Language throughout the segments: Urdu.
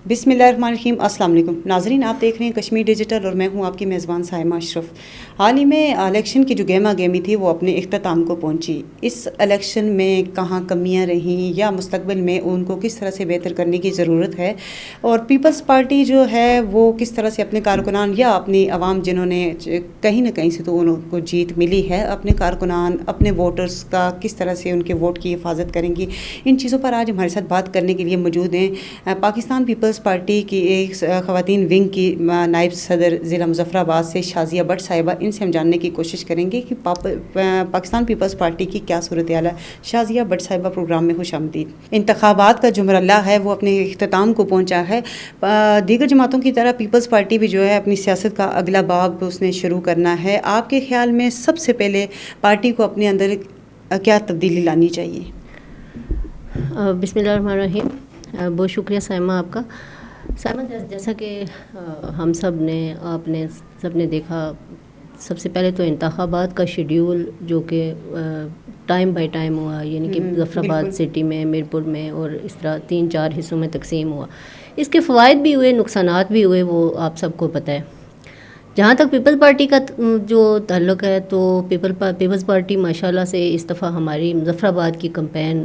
بسم اللہ الرحمن الرحیم. السلام علیکم ناظرین, آپ دیکھ رہے ہیں کشمیر ڈیجیٹل اور میں ہوں آپ کی میزبان سائمہ اشرف. حال ہی میں الیکشن کی جو گہما گہمی تھی وہ اپنے اختتام کو پہنچی. اس الیکشن میں کہاں کمیاں رہیں یا مستقبل میں ان کو کس طرح سے بہتر کرنے کی ضرورت ہے, اور پیپلز پارٹی جو ہے وہ کس طرح سے اپنے کارکنان یا اپنی عوام جنہوں نے کہیں نہ کہیں سے تو ان کو جیت ملی ہے, اپنے کارکنان اپنے ووٹرز کا کس طرح سے ان کے ووٹ کی حفاظت کریں گی, ان چیزوں پر آج ہمارے ساتھ بات کرنے کے لیے موجود ہیں پاکستان پیپلز پارٹی کی ایک خواتین ونگ کی نائب صدر ضلع مظفرآباد سے شازیہ بٹ صاحبہ. ان سے ہم جاننے کی کوشش کریں گے کہ پاکستان پیپلز پارٹی کی کیا صورتحال ہے. شازیہ بٹ صاحبہ, پروگرام میں خوش آمدید. انتخابات کا جو مرحلہ ہے وہ اپنے اختتام کو پہنچا ہے. دیگر جماعتوں کی طرح پیپلز پارٹی بھی جو ہے اپنی سیاست کا اگلا باب اس نے شروع کرنا ہے. آپ کے خیال میں سب سے پہلے پارٹی کو اپنے اندر کیا تبدیلی لانی چاہیے؟ بسم اللہ الرحمن الرحیم. بہت شکریہ سائمہ آپ کا. سائمہ, جیسا کہ ہم سب نے آپ نے سب نے دیکھا, سب سے پہلے تو انتخابات کا شیڈیول جو کہ ٹائم بائی ٹائم ہوا, یعنی کہ مظفرآباد سٹی میں, میرپور میں, اور اس طرح 3-4 حصوں میں تقسیم ہوا. اس کے فوائد بھی ہوئے, نقصانات بھی ہوئے, وہ آپ سب کو پتہ ہے. جہاں تک پیپلز پارٹی کا جو تعلق ہے تو پیپلز پارٹی ماشاءاللہ سے اس دفعہ ہماری مظفرآباد کی کمپین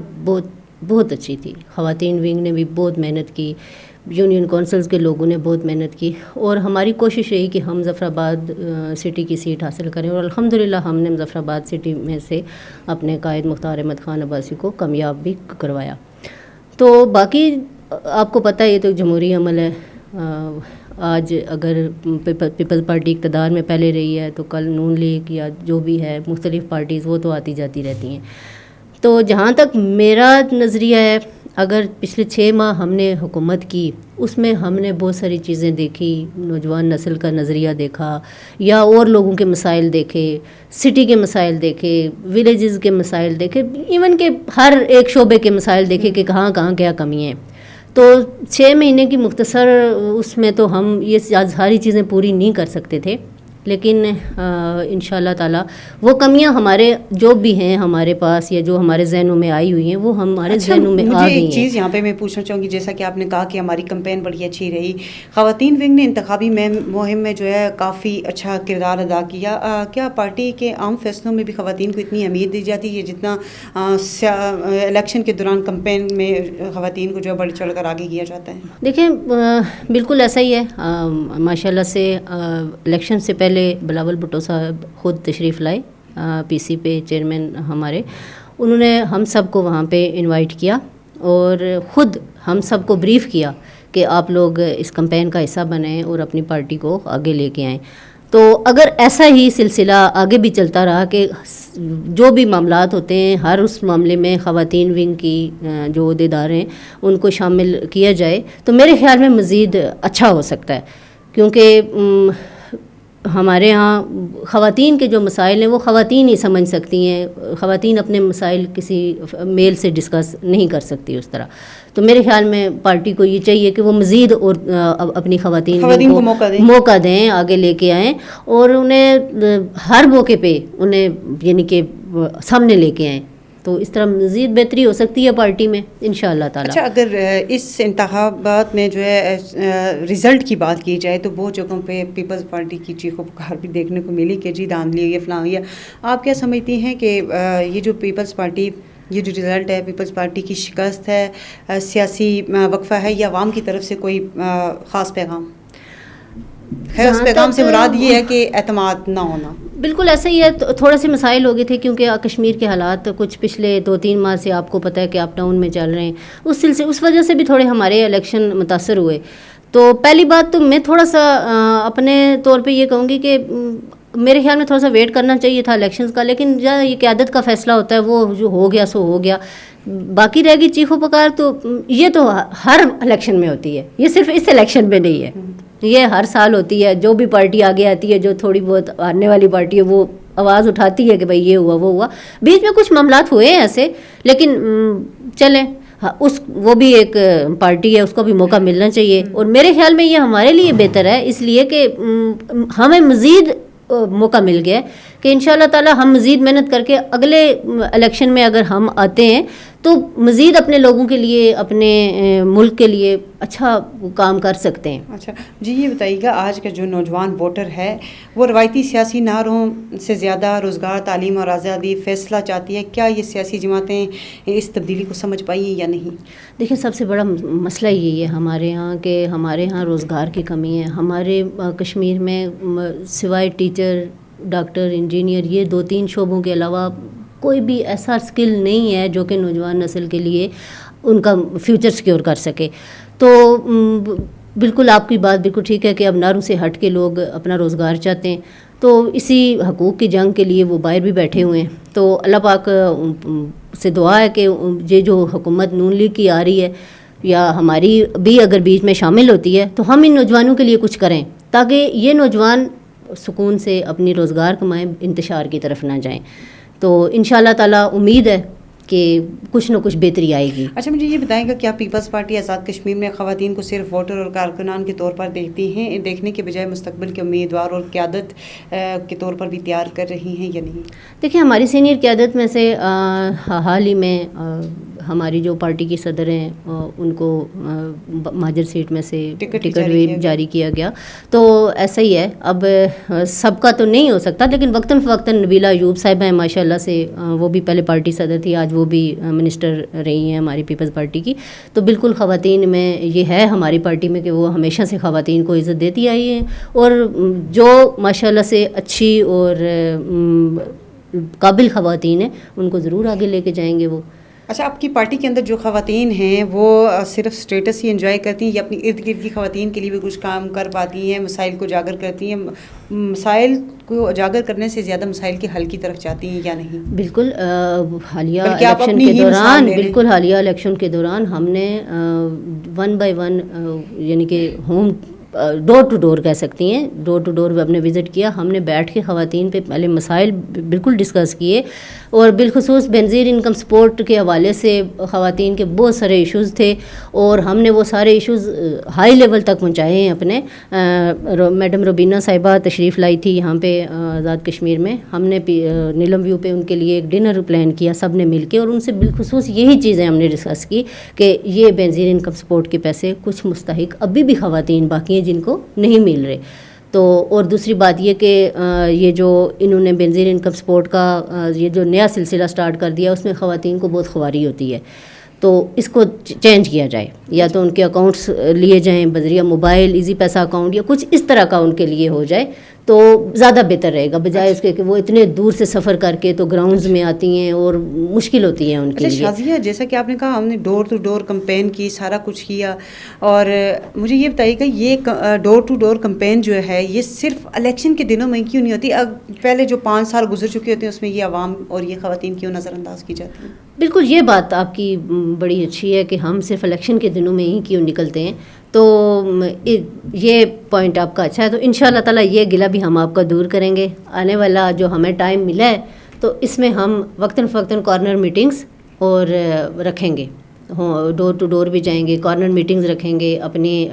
بہت اچھی تھی. خواتین ونگ نے بھی بہت محنت کی, یونین کونسلز کے لوگوں نے بہت محنت کی, اور ہماری کوشش رہی کہ ہم مظفرآباد سٹی کی سیٹ حاصل کریں, اور الحمدللہ ہم نے مظفرآباد سٹی میں سے اپنے قائد مختار احمد خان عباسی کو کامیاب بھی کروایا. تو باقی آپ کو پتہ ہے یہ تو جمہوری عمل ہے. آج اگر پیپلز پارٹی اقتدار میں پہلے رہی ہے تو کل نون لیگ یا جو بھی ہے مختلف پارٹیز وہ تو آتی جاتی رہتی ہیں. تو جہاں تک میرا نظریہ ہے, اگر پچھلے 6 ماہ ہم نے حکومت کی, اس میں ہم نے بہت ساری چیزیں دیکھی, نوجوان نسل کا نظریہ دیکھا, یا اور لوگوں کے مسائل دیکھے, سٹی کے مسائل دیکھے, ولیجز کے مسائل دیکھے, ایون کہ ہر ایک شعبے کے مسائل دیکھے کہ کہاں کہاں کیا کمی ہیں. تو 6 مہینے کی مختصر اس میں تو ہم یہ ساری چیزیں پوری نہیں کر سکتے تھے, لیکن انشاءاللہ تعالی وہ کمیاں ہمارے جو بھی ہیں ہمارے پاس یا جو ہمارے ذہنوں میں آئی ہوئی ہیں وہ ہمارے ذہنوں میں آ گئی ہیں. ایک چیز یہاں پہ میں پوچھنا چاہوں گی, جیسا کہ آپ نے کہا کہ ہماری کمپین بڑی اچھی رہی, خواتین ونگ نے انتخابی مہم میں جو ہے کافی اچھا کردار ادا کیا. کیا پارٹی کے عام فیصلوں میں بھی خواتین کو اتنی اہمیت دی جاتی ہے جتنا الیکشن کے دوران کمپین میں خواتین کو جو ہے بڑھ چڑھ کر آگے کیا جاتا ہے؟ دیکھیں بالکل ایسا ہی ہے. ماشاءاللہ سے الیکشن سے پہلے بلاول بھٹو صاحب خود تشریف لائے, پی سی پہ چیئرمین ہمارے, انہوں نے ہم سب کو وہاں پہ انوائٹ کیا اور خود ہم سب کو بریف کیا کہ آپ لوگ اس کمپین کا حصہ بنیں اور اپنی پارٹی کو آگے لے کے آئیں. تو اگر ایسا ہی سلسلہ آگے بھی چلتا رہا کہ جو بھی معاملات ہوتے ہیں ہر اس معاملے میں خواتین ونگ کی جو عہدیدار ہیں ان کو شامل کیا جائے تو میرے خیال میں مزید اچھا ہو سکتا ہے. کیونکہ ہمارے ہاں خواتین کے جو مسائل ہیں وہ خواتین ہی سمجھ سکتی ہیں, خواتین اپنے مسائل کسی میل سے ڈسکس نہیں کر سکتی اس طرح. تو میرے خیال میں پارٹی کو یہ چاہیے کہ وہ مزید اور اپنی خواتین کو موقع دیں, آگے لے کے آئیں, اور انہیں ہر موقع پہ انہیں یعنی کہ سامنے لے کے آئیں. تو اس طرح مزید بہتری ہو سکتی ہے پارٹی میں انشاءاللہ تعالی. اچھا, اگر اس انتخابات میں جو ہے رزلٹ کی بات کی جائے تو بہت جگہوں پہ پیپلز پارٹی کی چیخ و پکار بھی دیکھنے کو ملی کہ جی دھاندلی ہوئی ہے, فلاں ہوئی ہے. آپ کیا سمجھتی ہیں کہ یہ جو پیپلز پارٹی, یہ جو رزلٹ ہے پیپلز پارٹی کی شکست ہے, سیاسی وقفہ ہے, یا عوام کی طرف سے کوئی خاص پیغام؟ خیر اس پیغام سے مراد یہ ہے کہ اعتماد نہ ہونا. بالکل ایسا ہی ہے. تھوڑے سے مسائل ہو گئے تھے کیونکہ کشمیر کے حالات کچھ پچھلے 2-3 ماہ سے آپ کو پتہ ہے کہ اپ ڈاؤن میں چل رہے ہیں, اس وجہ سے بھی تھوڑے ہمارے الیکشن متاثر ہوئے. تو پہلی بات تو میں تھوڑا سا اپنے طور پہ یہ کہوں گی کہ میرے خیال میں تھوڑا سا ویٹ کرنا چاہیے تھا الیکشنز کا, لیکن جب یہ قیادت کا فیصلہ ہوتا ہے وہ جو ہو گیا سو ہو گیا. باقی رہ گئی چیخ و پکار تو یہ تو ہر الیکشن میں ہوتی ہے, یہ صرف اس الیکشن میں نہیں ہے, یہ ہر سال ہوتی ہے. جو بھی پارٹی آگے آتی ہے, جو تھوڑی بہت ہارنے والی پارٹی ہے, وہ آواز اٹھاتی ہے کہ بھائی یہ ہوا وہ ہوا. بیچ میں کچھ معاملات ہوئے ہیں ایسے, لیکن چلیں وہ بھی ایک پارٹی ہے, اس کو بھی موقع ملنا چاہیے. اور میرے خیال میں یہ ہمارے لیے بہتر ہے, اس لیے کہ ہمیں مزید موقع مل گیا کہ انشاءاللہ تعالی ہم مزید محنت کر کے اگلے الیکشن میں اگر ہم آتے ہیں تو مزید اپنے لوگوں کے لیے، اپنے ملک کے لیے اچھا کام کر سکتے ہیں۔ اچھا جی، یہ بتائیے گا آج کا جو نوجوان ووٹر ہے وہ روایتی سیاسی نعروں سے زیادہ روزگار، تعلیم اور آزادی فیصلہ چاہتی ہے، کیا یہ سیاسی جماعتیں اس تبدیلی کو سمجھ پائی ہیں یا نہیں؟ دیکھیں، سب سے بڑا مسئلہ یہی ہے ہمارے ہاں کہ ہمارے ہاں روزگار کی کمی ہے۔ ہمارے کشمیر میں سوائے ٹیچر، ڈاکٹر، انجینئر، یہ 2-3 شعبوں کے علاوہ کوئی بھی ایسا اسکل نہیں ہے جو کہ نوجوان نسل کے لیے ان کا فیوچر سیکیور کر سکے۔ تو بالکل آپ کی بات بالکل ٹھیک ہے کہ اب نعروں سے ہٹ کے لوگ اپنا روزگار چاہتے ہیں، تو اسی حقوق کی جنگ کے لیے وہ باہر بھی بیٹھے ہوئے ہیں۔ تو اللہ پاک سے دعا ہے کہ یہ جو حکومت نون لیگ کی آ رہی ہے یا ہماری بھی اگر بیچ میں شامل ہوتی ہے تو ہم ان نوجوانوں کے لیے کچھ کریں تاکہ یہ نوجوان سکون سے اپنی روزگار کمائیں، انتشار کی طرف نہ جائیں۔ تو انشاءاللہ تعالیٰ امید ہے کہ کچھ نہ کچھ بہتری آئے گی۔ اچھا مجھے یہ بتائیں گا، کیا پیپلز پارٹی آزاد کشمیر میں خواتین کو صرف ووٹر اور کارکنان کے طور پر دیکھنے کے بجائے مستقبل کے امیدوار اور قیادت کے طور پر بھی تیار کر رہی ہیں یا نہیں؟ دیکھیں، ہماری سینئر قیادت میں سے حال ہی میں ہماری جو پارٹی کی صدر ہیں ان کو مہاجر سیٹ میں سے ٹکٹ بھی جاری کیا گیا۔ تو ایسا ہی ہے، اب سب کا تو نہیں ہو سکتا، لیکن وقتاً فوقتاً نبیلہ ایوب صاحبہ ہیں ماشاء اللہ سے، وہ بھی پہلے پارٹی صدر تھی، آج وہ بھی منسٹر رہی ہیں ہماری پیپلز پارٹی کی۔ تو بالکل خواتین میں یہ ہے ہماری پارٹی میں کہ وہ ہمیشہ سے خواتین کو عزت دیتی آئی ہیں، اور جو ماشاء اللہ سے اچھی اور قابل خواتین ہیں ان کو ضرور آگے لے کے جائیں گے وہ۔ اچھا، آپ کی پارٹی کے اندر جو خواتین ہیں وہ صرف سٹیٹس ہی انجوائے کرتی ہیں یا اپنی ارد گرد کی خواتین کے لیے بھی کچھ کام کر پاتی ہیں، مسائل کو اجاگر کرتی ہیں، مسائل کو اجاگر کرنے سے زیادہ مسائل کے حل کی طرف چاہتی ہیں یا نہیں؟ بالکل، حالیہ الیکشن کے دوران ہم نے 1 by 1 یعنی کہ ڈور ٹو ڈور کہہ سکتی ہیں، ڈور ٹو ڈور ہم نے وزٹ کیا۔ ہم نے بیٹھ کے خواتین پہ پہلے مسائل بالکل ڈسکس کیے، اور بالخصوص بینظیر انکم سپورٹ کے حوالے سے خواتین کے بہت سارے ایشوز تھے، اور ہم نے وہ سارے ایشوز ہائی لیول تک پہنچائے ہیں اپنے۔ میڈم روبینہ صاحبہ تشریف لائی تھی یہاں پہ آزاد کشمیر میں، ہم نے نیلم ویو پہ ان کے لیے ایک ڈنر پلان کیا سب نے مل کے، اور ان سے بالخصوص یہی چیزیں ہم نے ڈسکس کی کہ یہ بینظیر انکم سپورٹ کے پیسے کچھ مستحق ابھی بھی خواتین باقی ہیں جن کو نہیں مل رہے۔ تو اور دوسری بات یہ کہ یہ جو انہوں نے بینظیر انکم سپورٹ کا یہ جو نیا سلسلہ سٹارٹ کر دیا، اس میں خواتین کو بہت خواری ہوتی ہے، تو اس کو چینج کیا جائے، یا تو ان کے اکاؤنٹس لیے جائیں بذریعہ موبائل ایزی پیسہ اکاؤنٹ، یا کچھ اس طرح کا ان کے لیے ہو جائے تو زیادہ بہتر رہے گا، بجائے اس کے کہ وہ اتنے دور سے سفر کر کے تو گراؤنڈز میں آتی ہیں اور مشکل ہوتی ہے ان کے لیے۔ شازیہ، جیسا کہ آپ نے کہا ہم نے ڈور ٹو ڈور کمپین کی، سارا کچھ کیا، اور مجھے یہ بتائیے کہ یہ ڈور ٹو ڈور کمپین جو ہے یہ صرف الیکشن کے دنوں میں کیوں نہیں ہوتی؟ اب پہلے جو 5 سال گزر چکے ہوتے ہیں اس میں یہ عوام اور یہ خواتین کیوں نظر انداز کی جاتی ہیں؟ بالکل، یہ بات آپ کی بڑی اچھی ہے کہ ہم صرف الیکشن کے دنوں میں ہی کیوں نکلتے ہیں، تو یہ پوائنٹ آپ کا اچھا ہے۔ تو ان شاء اللہ تعالیٰ یہ گلہ بھی ہم آپ کا دور کریں گے۔ آنے والا جو ہمیں ٹائم ملا ہے تو اس میں ہم وقتاً فوقتاً کارنر میٹنگز اور رکھیں گے، ڈور ٹو ڈور بھی جائیں گے، کارنر میٹنگز رکھیں گے، اپنی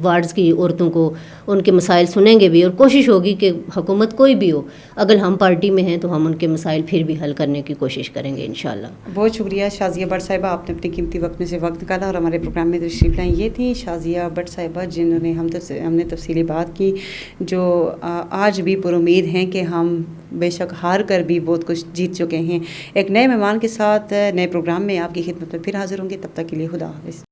وارڈز کی عورتوں کو ان کے مسائل سنیں گے بھی، اور کوشش ہوگی کہ حکومت کوئی بھی ہو، اگر ہم پارٹی میں ہیں تو ہم ان کے مسائل پھر بھی حل کرنے کی کوشش کریں گے انشاءاللہ۔ بہت شکریہ شازیہ بٹ صاحبہ، آپ نے اپنے قیمتی وقت میں سے وقت نکالا اور ہمارے پروگرام میں تشریف لائیں۔ یہ تھی شازیہ بٹ صاحبہ جنہوں نے ہم نے تفصیلی بات کی، جو آج بھی پر امید ہیں کہ ہم بے شک ہار کر بھی بہت کچھ جیت چکے ہیں۔ ایک نئے مہمان کے ساتھ نئے پروگرام میں آپ کی خدمت میں پھر حاضر ہوں گے، تب تک کے لیے خدا حافظ۔